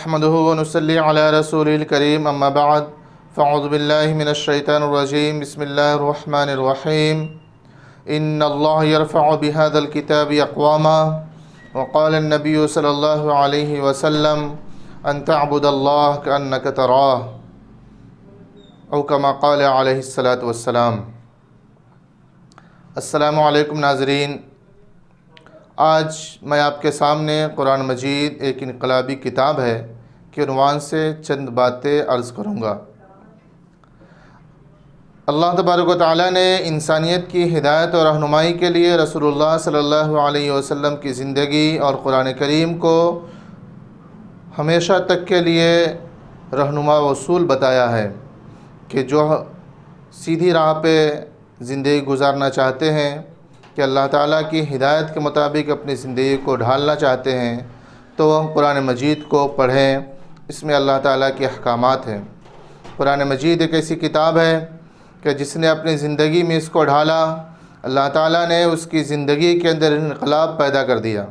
نحمده ونصلي على رسوله الكريم اما بعد فاعوذ بالله من الشيطان الرجيم بسم الله الرحمن الرحيم ان الله يرفع بهذا الكتاب اقواما وقال النبي صلى الله عليه وسلم ان تعبد الله كأنك تراه او كما قال عليه الصلاة والسلام۔ السلام علیکم ناظرین، آج میں آپ کے سامنے قرآن مجید ایک انقلابی کتاب ہے کے عنوان سے چند باتیں عرض کروں گا۔ اللہ تبارک و تعالیٰ نے انسانیت کی ہدایت اور رہنمائی کے لیے رسول اللہ صلی اللہ علیہ وسلم کی زندگی اور قرآن کریم کو ہمیشہ تک کے لیے رہنما و اصول بتایا ہے کہ جو سیدھی راہ پہ زندگی گزارنا چاہتے ہیں، کہ اللہ تعالیٰ کی ہدایت کے مطابق اپنی زندگی کو ڈھالنا چاہتے ہیں، تو وہ قرآن مجید کو پڑھیں۔ اس میں اللہ تعالیٰ کے احکامات ہیں۔ قرآن مجید ایک ایسی کتاب ہے کہ جس نے اپنی زندگی میں اس کو ڈھالا، اللہ تعالیٰ نے اس کی زندگی کے اندر انقلاب پیدا کر دیا۔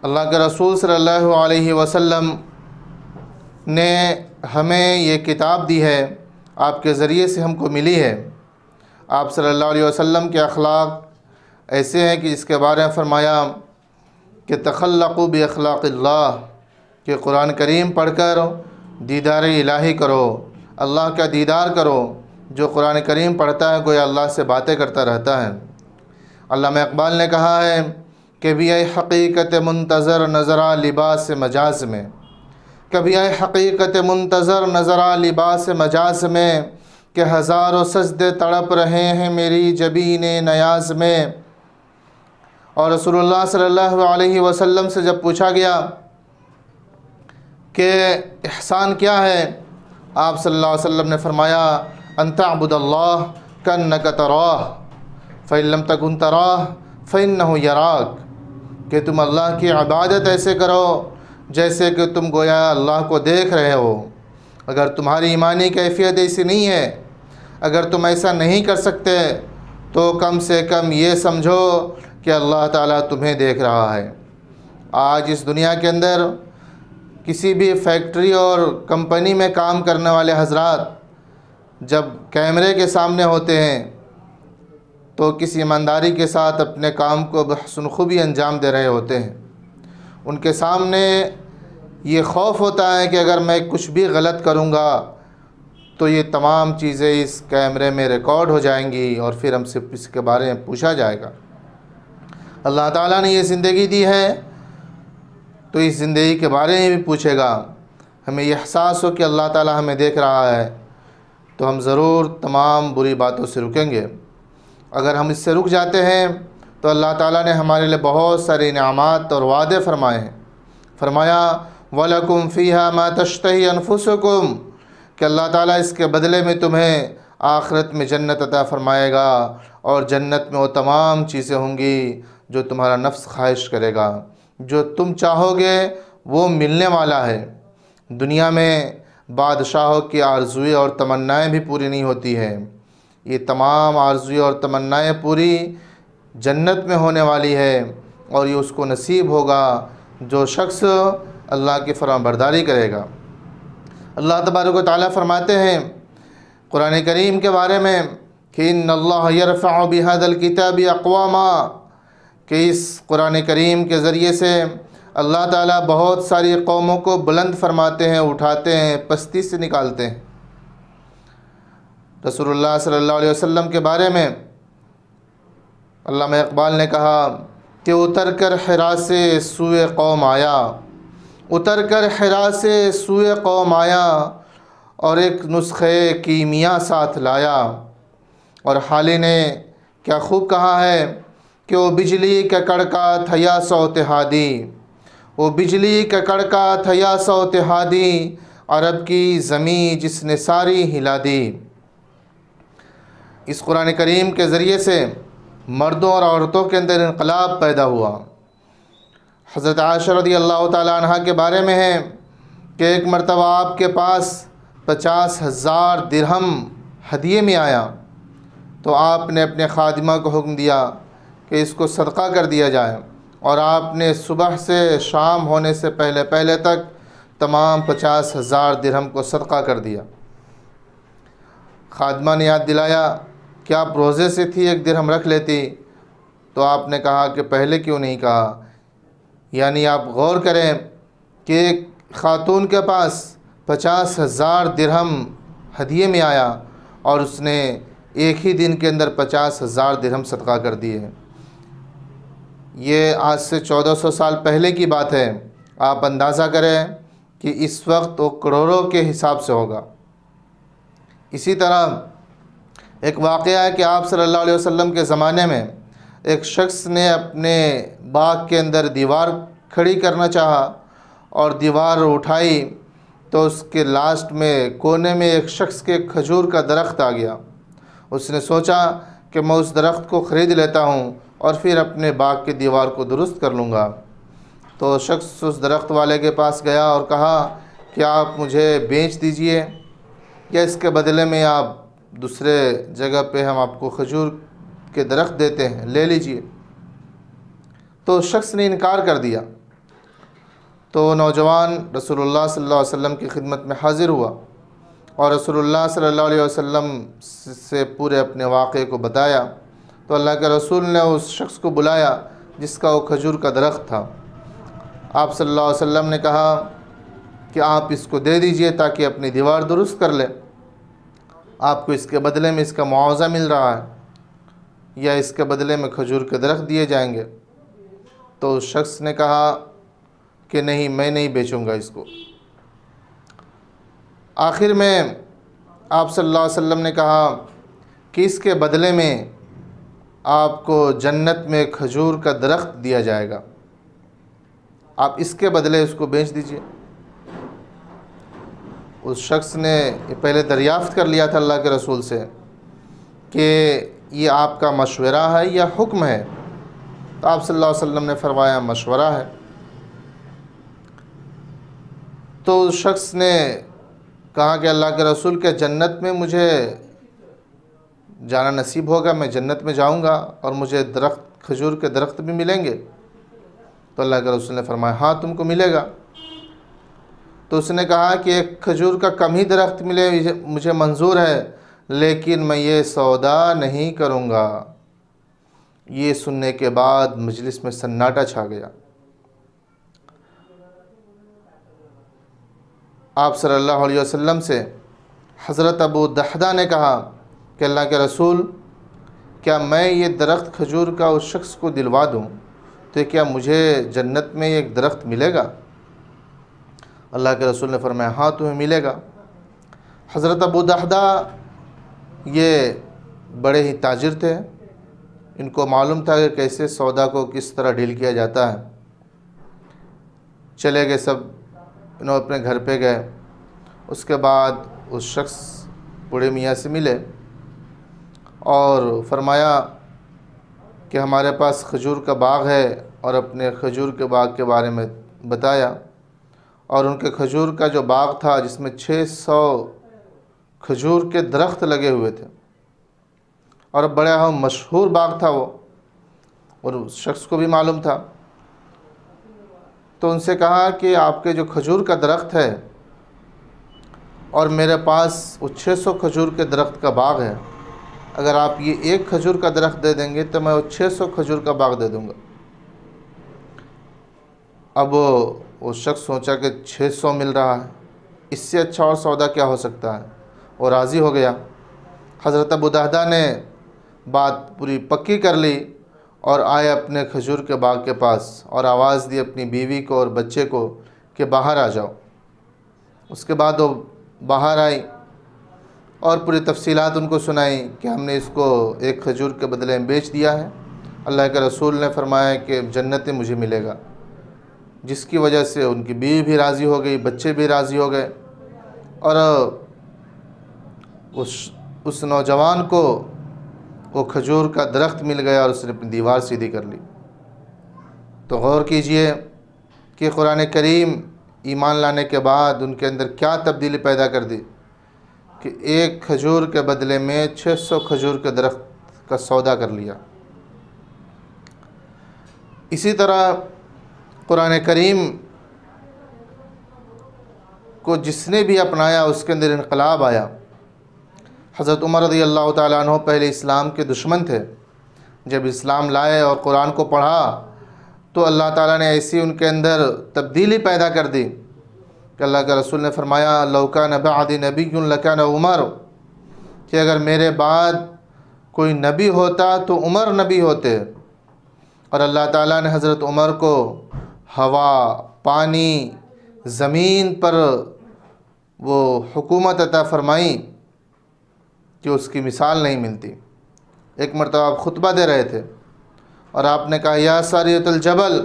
اللہ کے رسول صلی اللہ علیہ وسلم نے ہمیں یہ کتاب دی ہے، آپ کے ذریعے سے ہم کو ملی ہے۔ آپ صلی اللہ علیہ وسلم کے اخلاق ایسے ہیں کہ جس کے بارے میں فرمایا کہ تخلقوا باخلاق اللہ، کہ قرآن کریم پڑھ کر دیدار الہی کرو، اللہ کا دیدار کرو۔ جو قرآن کریم پڑھتا ہے گویا اللہ سے باتیں کرتا رہتا ہے۔ علامہ اقبال نے کہا ہے کہ بھی اے حقیقت منتظر نظرا لباس مجاز میں، کبھی اے حقیقت منتظر نظرا لباس مجاز میں، کہ ہزاروں سجدے تڑپ رہے ہیں میری جبین نیاز میں۔ اور رسول اللہ صلی اللہ علیہ وسلم سے جب پوچھا گیا کہ احسان کیا ہے، آپ صلی اللہ علیہ وسلم نے فرمایا ان تعبد اللہ کأنک تراہ فإن لم تکن تراہ فإنہ یراک، کہ تم اللہ کی عبادت ایسے کرو جیسے کہ تم گویا اللہ کو دیکھ رہے ہو۔ اگر تمہاری ایمانی کیفیت ایسی نہیں ہے، اگر تم ایسا نہیں کر سکتے، تو کم سے کم یہ سمجھو کہ اللہ تعالیٰ تمہیں دیکھ رہا ہے۔ آج اس دنیا کے اندر کسی بھی فیکٹری اور کمپنی میں کام کرنے والے حضرات جب کیمرے کے سامنے ہوتے ہیں تو کسی ایمانداری کے ساتھ اپنے کام کو بحسن خوبی انجام دے رہے ہوتے ہیں۔ ان کے سامنے یہ خوف ہوتا ہے کہ اگر میں کچھ بھی غلط کروں گا تو یہ تمام چیزیں اس کیمرے میں ریکارڈ ہو جائیں گی اور پھر ہم سے اس کے بارے میں پوچھا جائے گا۔ اللہ تعالیٰ نے یہ زندگی دی ہے تو اس زندگی کے بارے میں بھی پوچھے گا۔ ہمیں یہ احساس ہو کہ اللہ تعالیٰ ہمیں دیکھ رہا ہے تو ہم ضرور تمام بری باتوں سے رکیں گے۔ اگر ہم اس سے رک جاتے ہیں تو اللہ تعالیٰ نے ہمارے لیے بہت سارے انعامات اور وعدے فرمائے ہیں۔ فرمایا وَلَكُمْ فِيهَا مَا تَشْتَهِي أَنفُسُكُمْ، کہ اللہ تعالیٰ اس کے بدلے میں تمہیں آخرت میں جنت عطا فرمائے گا، اور جنت میں وہ تمام چیزیں ہوں گی جو تمہارا نفس خواہش کرے گا۔ جو تم چاہو گے وہ ملنے والا ہے۔ دنیا میں بادشاہوں کی آرزوئیں اور تمنائیں بھی پوری نہیں ہوتی ہیں، یہ تمام آرزوئیں اور تمنائیں پوری جنت میں ہونے والی ہے، اور یہ اس کو نصیب ہوگا جو شخص اللہ کی فرمان برداری کرے گا۔ اللہ تبارک و تعالیٰ فرماتے ہیں قرآن کریم کے بارے میں کہ ان اللہ یرفع بہذا الکتاب اقواما، کہ اس قرآن کریم کے ذریعے سے اللہ تعالیٰ بہت ساری قوموں کو بلند فرماتے ہیں، اٹھاتے ہیں، پستی سے نکالتے ہیں۔ رسول اللہ صلی اللہ علیہ وسلم کے بارے میں علامہ اقبال نے کہا کہ اتر کر حرا سے سوئے قوم آیا، اتر کر حرا سے سوئے قوم آیا، اور ایک نسخے کیمیا ساتھ لایا۔ اور حالی نے کیا خوب کہا ہے کہ وہ بجلی کا کڑکا تھا یا صوت ہادی، وہ بجلی کا کڑکا تھا یا صوت ہادی، عرب کی زمین جس نے ساری ہلا دی۔ اس قرآن کریم کے ذریعے سے مردوں اور عورتوں کے اندر انقلاب پیدا ہوا۔ حضرت عائشہ رضی اللہ تعالیٰ عنہ کے بارے میں ہے کہ ایک مرتبہ آپ کے پاس 50,000 درہم ہدیے میں آیا تو آپ نے اپنے خادمہ کو حکم دیا کہ اس کو صدقہ کر دیا جائے، اور آپ نے صبح سے شام ہونے سے پہلے پہلے تک تمام 50,000 درہم کو صدقہ کر دیا۔ خادمہ نے یاد دلایا کہ آپ روزے سے تھی 1 درہم رکھ لیتی، تو آپ نے کہا کہ پہلے کیوں نہیں کہا؟ یعنی آپ غور کریں کہ ایک خاتون کے پاس 50,000 درہم ہدیے میں آیا اور اس نے ایک ہی دن کے اندر 50,000 درہم صدقہ کر دیے۔ یہ آج سے 1400 سال پہلے کی بات ہے، آپ اندازہ کریں کہ اس وقت وہ کروڑوں کے حساب سے ہوگا۔ اسی طرح ایک واقعہ ہے کہ آپ صلی اللہ علیہ وسلم کے زمانے میں ایک شخص نے اپنے باغ کے اندر دیوار کھڑی کرنا چاہا اور دیوار اٹھائی تو اس کے لاسٹ میں کونے میں ایک شخص کے کھجور کا درخت آ گیا۔ اس نے سوچا کہ میں اس درخت کو خرید لیتا ہوں اور پھر اپنے باغ کی دیوار کو درست کر لوں گا۔ تو شخص اس درخت والے کے پاس گیا اور کہا کہ آپ مجھے بیچ دیجئے یا اس کے بدلے میں آپ دوسرے جگہ پہ ہم آپ کو کھجور کے درخت دیتے ہیں، لے لیجئے۔ تو شخص نے انکار کر دیا۔ تو نوجوان رسول اللہ صلی اللہ علیہ وسلم کی خدمت میں حاضر ہوا اور رسول اللہ صلی اللہ علیہ وسلم سے پورے اپنے واقعے کو بتایا۔ تو اللہ کے رسول نے اس شخص کو بلایا جس کا وہ کھجور کا درخت تھا۔ آپ صلی اللہ علیہ وسلم نے کہا کہ آپ اس کو دے دیجئے تاکہ اپنی دیوار درست کر لے، آپ کو اس کے بدلے میں اس کا معاوضہ مل رہا ہے یا اس کے بدلے میں کھجور کے درخت دیے جائیں گے۔ تو اس شخص نے کہا کہ نہیں، میں نہیں بیچوں گا اس کو۔ آخر میں آپ صلی اللہ علیہ وسلم نے کہا کہ اس کے بدلے میں آپ کو جنت میں کھجور کا درخت دیا جائے گا، آپ اس کے بدلے اس کو بیچ دیجئے۔ اس شخص نے پہلے دریافت کر لیا تھا اللہ کے رسول سے کہ یہ آپ کا مشورہ ہے یا حکم ہے؟ تو آپ صلی اللہ علیہ وسلم نے فرمایا مشورہ ہے۔ تو اس شخص نے کہا کہ اللہ کے رسول کے جنت میں مجھے جانا نصیب ہوگا، میں جنت میں جاؤں گا اور مجھے کھجور کے درخت بھی ملیں گے؟ تو اللہ کے رسول نے فرمایا ہاں تم کو ملے گا۔ تو اس نے کہا کہ ایک کھجور کا کم ہی درخت ملے مجھے منظور ہے، لیکن میں یہ سودا نہیں کروں گا۔ یہ سننے کے بعد مجلس میں سناٹا چھا گیا۔ آپ صلی اللہ علیہ وسلم سے حضرت ابو دحدہ نے کہا کہ اللہ کے رسول، کیا میں یہ درخت کھجور کا اس شخص کو دلوا دوں تو کیا مجھے جنت میں ایک درخت ملے گا؟ اللہ کے رسول نے فرمایا ہاں تمہیں ملے گا۔ حضرت ابو دحدہ یہ بڑے ہی تاجر تھے، ان کو معلوم تھا کہ کیسے سودا کو کس طرح ڈیل کیا جاتا ہے۔ چلے گئے سب، انہوں اپنے گھر پہ گئے۔ اس کے بعد اس شخص بوڑھے میاں سے ملے اور فرمایا کہ ہمارے پاس کھجور کا باغ ہے، اور اپنے کھجور کے باغ کے بارے میں بتایا۔ اور ان کے کھجور کا جو باغ تھا جس میں 600 کھجور کے درخت لگے ہوئے تھے، اور بڑا مشہور باغ تھا وہ، اور اس شخص کو بھی معلوم تھا۔ تو ان سے کہا کہ آپ کے جو کھجور کا درخت ہے اور میرے پاس وہ 600 کھجور کے درخت کا باغ ہے، اگر آپ یہ ایک کھجور کا درخت دے دیں گے تو میں وہ 600 کھجور کا باغ دے دوں گا۔ اب وہ شخص سوچا کہ 600 مل رہا ہے، اس سے اچھا اور سودا کیا ہو سکتا ہے، وہ راضی ہو گیا۔ حضرت ابو دحدہ نے بات پوری پکی کر لی اور آئے اپنے کھجور کے باغ کے پاس اور آواز دی اپنی بیوی کو اور بچے کو کہ باہر آ جاؤ۔ اس کے بعد وہ باہر آئی اور پوری تفصیلات ان کو سنائی کہ ہم نے اس کو ایک کھجور کے بدلے میں بیچ دیا ہے۔ اللہ کے رسول نے فرمایا کہ جنت میں مجھے ملے گا، جس کی وجہ سے ان کی بیوی بھی راضی ہو گئی، بچے بھی راضی ہو گئے، اور اس نوجوان کو وہ کھجور کا درخت مل گیا اور اس نے اپنی دیوار سیدھی کر لی۔ تو غور کیجئے کہ قرآن کریم ایمان لانے کے بعد ان کے اندر کیا تبدیلی پیدا کر دی کہ ایک کھجور کے بدلے میں 600 کھجور کے درخت کا سودا کر لیا۔ اسی طرح قرآن کریم کو جس نے بھی اپنایا اس کے اندر انقلاب آیا۔ حضرت عمر رضی اللہ تعالیٰ عنہ پہلے اسلام کے دشمن تھے، جب اسلام لائے اور قرآن کو پڑھا تو اللہ تعالیٰ نے ایسی ان کے اندر تبدیلی پیدا کر دی کہ اللہ کے رسول نے فرمایا لو کان بعدی نبی لکان عمر، کہ اگر میرے بعد کوئی نبی ہوتا تو عمر نبی ہوتے۔ اور اللہ تعالیٰ نے حضرت عمر کو ہوا، پانی، زمین پر وہ حکومت عطا فرمائی کہ اس کی مثال نہیں ملتی۔ ایک مرتبہ آپ خطبہ دے رہے تھے اور آپ نے کہا یا ساریۃ الجبل،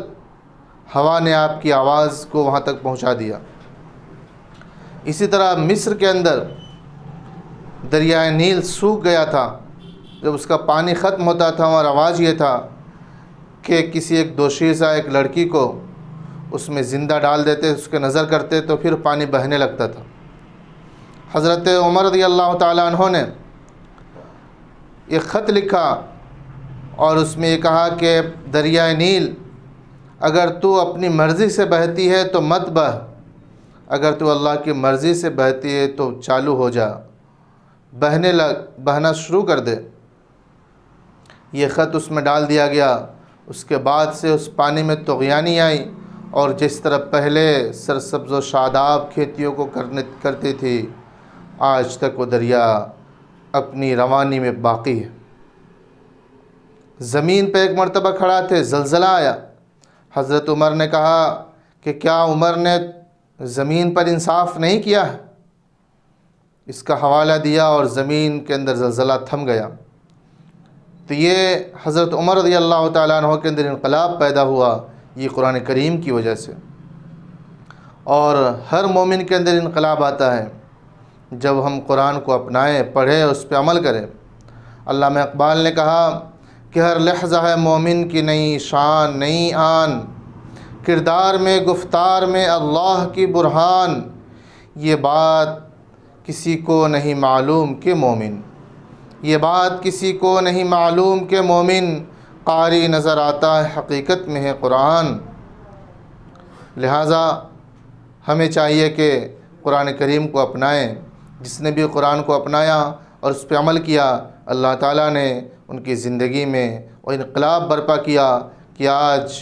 ہوا نے آپ کی آواز کو وہاں تک پہنچا دیا۔ اسی طرح مصر کے اندر دریائے نیل سوکھ گیا تھا، جب اس کا پانی ختم ہوتا تھا اور آواز یہ تھا کہ کسی ایک دوشیزہ ایک لڑکی کو اس میں زندہ ڈال دیتے، اس کے نظر کرتے تو پھر پانی بہنے لگتا تھا۔ حضرت عمر رضی اللہ تعالیٰ عنہ نے ایک خط لکھا اور اس میں یہ کہا کہ دریائے نیل اگر تو اپنی مرضی سے بہتی ہے تو مت بہہ، اگر تو اللہ کی مرضی سے بہتی ہے تو چالو ہو جا، بہنا شروع کر دے۔ یہ خط اس میں ڈال دیا گیا۔ اس کے بعد سے اس پانی میں طغیانی آئی، اور جس طرح پہلے سرسبز و شاداب کھیتیوں کو کرتی تھی، آج تک وہ دریا اپنی روانی میں باقی ہے۔ زمین پہ ایک مرتبہ کھڑا تھے، زلزلہ آیا۔ حضرت عمر نے کہا کہ کیا عمر نے زمین پر انصاف نہیں کیا ہے؟ اس کا حوالہ دیا اور زمین کے اندر زلزلہ تھم گیا۔ تو یہ حضرت عمر رضی اللہ تعالیٰ عنہ کے اندر انقلاب پیدا ہوا، یہ قرآن کریم کی وجہ سے۔ اور ہر مومن کے اندر انقلاب آتا ہے جب ہم قرآن کو اپنائیں، پڑھیں، اس پہ عمل کریں۔ علامہ اقبال نے کہا کہ ہر لحظہ ہے مومن کی نئی شان، نئی آن، کردار میں گفتار میں اللہ کی برہان، یہ بات کسی کو نہیں معلوم کہ مومن، یہ بات کسی کو نہیں معلوم کہ مومن، قاری نظر آتا ہے حقیقت میں ہے قرآن۔ لہٰذا ہمیں چاہیے کہ قرآن کریم کو اپنائیں۔ جس نے بھی قرآن کو اپنایا اور اس پہ عمل کیا، اللہ تعالیٰ نے ان کی زندگی میں وہ انقلاب برپا کیا کہ آج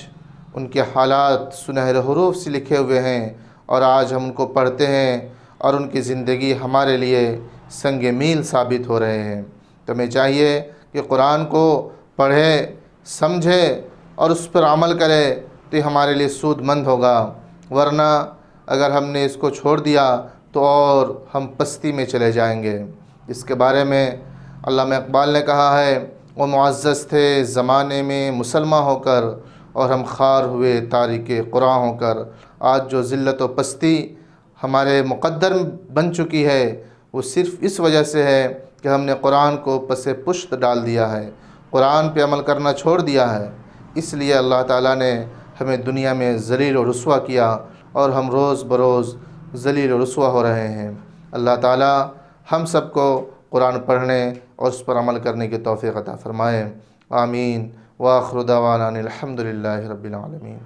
ان کے حالات سنہرے حروف سے لکھے ہوئے ہیں، اور آج ہم ان کو پڑھتے ہیں اور ان کی زندگی ہمارے لیے سنگ میل ثابت ہو رہے ہیں۔ تو ہمیں چاہیے کہ قرآن کو پڑھے، سمجھے اور اس پر عمل کرے تو یہ ہمارے لیے سود مند ہوگا، ورنہ اگر ہم نے اس کو چھوڑ دیا تو اور ہم پستی میں چلے جائیں گے۔ اس کے بارے میں علامہ اقبال نے کہا ہے وہ معزز تھے زمانے میں مسلمان ہو کر، اور ہم خوار ہوئے تارک قرآن ہو کر۔ آج جو ذلت و پستی ہمارے مقدر بن چکی ہے وہ صرف اس وجہ سے ہے کہ ہم نے قرآن کو پس پشت ڈال دیا ہے، قرآن پہ عمل کرنا چھوڑ دیا ہے۔ اس لیے اللہ تعالیٰ نے ہمیں دنیا میں ذلیل و رسوا کیا، اور ہم روز بروز ذلیل و رسوا ہو رہے ہیں۔ اللہ تعالیٰ ہم سب کو قرآن پڑھنے اور اس پر عمل کرنے کی توفیق عطا فرمائے۔ آمین۔ وآخر دعوانا الحمد للہ رب العالمین۔